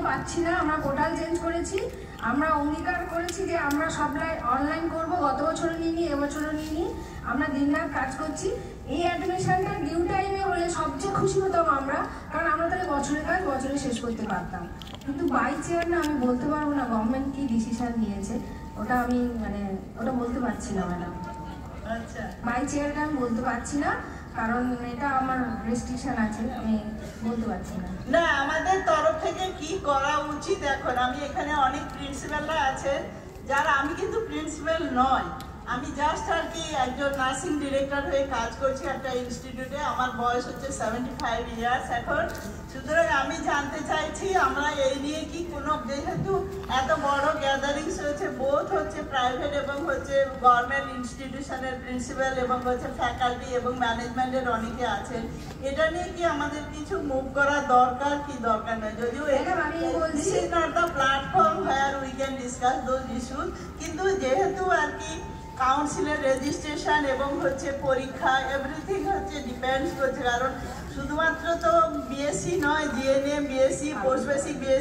পাচ্ছি না। আমরা পোর্টাল চেঞ্জ করেছি, আমরা অঙ্গীকার করেছি যে আমরা সবলাই অনলাইন করব। গত বছরও নিইনি, এবছরও নিইনি। আমরা দিনরাত কাজ করছি। এই অ্যাডমিশনটা ডিউ টাইমে হলে সবচেয়ে খুশি হতাম আমরা, কারণ আমরা তাহলে বছরের কাজ বছরে শেষ করতে পারতাম। কিন্তু বাই চেয়ার না, আমি বলতে পারবো না গভর্নমেন্ট কি ডিসিশন নিয়েছে, ওটা আমি ওটা বলতে পারছি না ম্যাডাম। আচ্ছা, বাই চেয়ারটা আমি বলতে পারছি না, কারণ এটা আমার রেস্ট্রিকশন আছে, আমি বলতে পারছি না। না, আমাদের তরফ থেকে কি করা উচিত এখন, আমি এখানে অনেক প্রিন্সিপালরা আছে যারা, আমি কিন্তু প্রিন্সিপাল নয়, আমি জাস্ট আর কি একজন নার্সিং ডিরেক্টর হয়ে কাজ করছি একটা ইনস্টিটিউটে। আমার বয়স হচ্ছে 75 ইয়ার্স এখন। সুতরাং আমি জানতে চাইছি আমরা এই নিয়ে কি কোনো, যেহেতু এত বড় গ্যাদারিংস হচ্ছে, বোথ হচ্ছে প্রাইভেট এবং হচ্ছে গভর্নমেন্ট ইনস্টিটিউশনের প্রিন্সিপাল এবং হচ্ছে ফ্যাকাল্টি এবং ম্যানেজমেন্টের অনেকে আছেন, এটা নিয়ে কি আমাদের কিছু মুভ করা দরকার কি দরকার নয়? যদিও this is not the platform where we can discuss those issues, কিন্তু যেহেতু আর কি কাউন্সিলের রেজিস্ট্রেশন এবং হচ্ছে পরীক্ষা এভরিথিং হচ্ছে ডিপেন্ডস করছে, কারণ শুধুমাত্র তো বিএসসি নয়, GNM, BSc, post basic BSc